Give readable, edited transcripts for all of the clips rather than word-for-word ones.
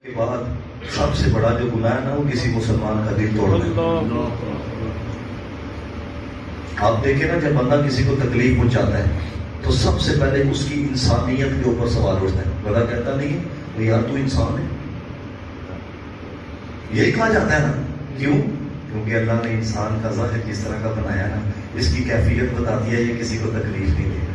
کے بعد سب سے بڑا جو گناہ ہے نا وہ کسی مسلمان کا دل توڑنا ہے۔ آپ دیکھیں نا، جب بندہ کسی کو تکلیف پہنچاتا ہے تو سب سے پہلے اس کی انسانیت کے اوپر سوال اٹھتا ہے۔ بندہ کہتا نہیں ہے یار تو انسان ہے، یہی کہا جاتا ہے نا۔ کیوں؟ کیونکہ اللہ نے انسان کا ظاہر جس طرح کا بنایا نا، اس کی کیفیت بتاتی ہے یہ کسی کو تکلیف نہیں دے گا۔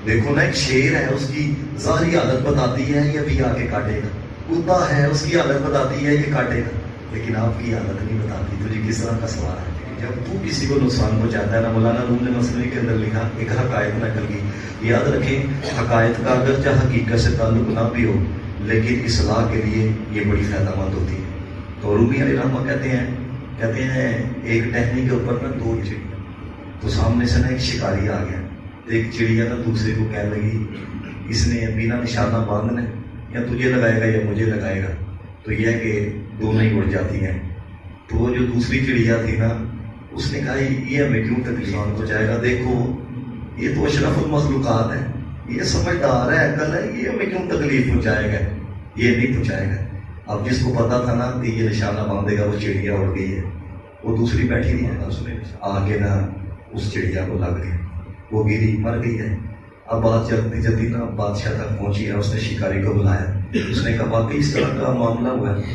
دیکھو نا، ایک شیر ہے، اس کی ظاہری حالت بتاتی ہے یہ بھی آ کے کاٹے گا۔ کتا ہے، اس کی حالت بتاتی ہے یہ کاٹے گا، لیکن آپ کی حالت نہیں بتاتی۔ تجھے کس طرح کا سوال ہے؟ جب تو کسی کو نقصان پہنچاتا ہے نا، مولانا روم نے مسئلے کے اندر لکھا، ایک حقائق نقل کی، یاد رکھیں حقائق کا اگرچہ حقیقت سے تعلق نہ بھی ہو لیکن اصلاح کے لیے یہ بڑی فائدہ مند ہوتی ہے۔ تو رومی علیہ الرحمہ کہتے ہیں ایک ٹہنی کے اوپر نا دو چڑیا، تو سامنے سے نا ایک شکاری آ گیا، تو ایک چڑیا نا دوسرے کو کہنے لگی اس نے بنا نشانہ باندھنا ہے، یا تجھے لگائے گا یا مجھے لگائے گا، تو یہ ہے کہ دونوں ہی اڑ جاتی ہیں۔ تو وہ جو دوسری چڑیا تھی نا، اس نے کہا یہ ہمیں کیوں تکلیف پہنچائے گا، دیکھو یہ تو اشرف المخلوقات ہے، یہ سمجھدار ہے، عقل ہے، یہ ہمیں کیوں تکلیف پہنچائے گا، یہ نہیں پہنچائے گا۔ اب جس کو پتا تھا نا کہ یہ نشانہ باندھے گا وہ چڑیا اڑ گئی ہے، وہ دوسری بیٹھی نہیں ہے نا، اس نے آگے نا اس چڑیا کو لگ گیا، وہ گری مر گئی ہے۔ اب بات جلدی جلدی نا بادشاہ تک پہنچی ہے، اس نے شکاری کو بلایا، اس نے کہا واقعی اس طرح کا معاملہ ہوا ہے؟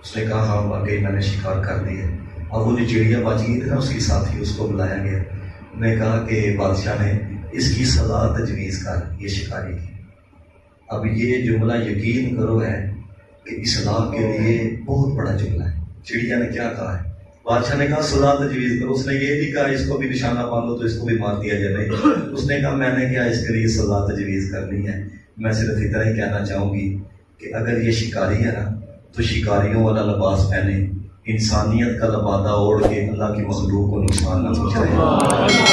اس نے کہا ہاں واقعی میں نے شکار کر دی ہے۔ اب وہ جو چڑیا بچ گئی تھی نا، اس کی ساتھی، اس کو بلایا گیا، انہوں نے کہا کہ بادشاہ نے اس کی سزا تجویز کر یہ شکاری کی۔ اب یہ جملہ یقین کرو ہے کہ اصلاح کے لیے بہت بڑا جملہ ہے۔ چڑیا نے کیا کہا ہے؟ بادشاہ نے کہا سزا تجویز کرو، اس نے یہ نہیں کہا اس کو بھی نشانہ باندھو تو اس کو بھی مار دیا جائے، نہیں، اس نے کہا میں نے کیا اس کے لیے سزا تجویز کرنی ہے، میں صرف اتنا ہی کہنا چاہوں گی کہ اگر یہ شکاری ہے نا تو شکاریوں والا لباس پہنے، انسانیت کا لبادہ اوڑھ کے اللہ کی مخلوق کو نقصان نہ پہنچائے۔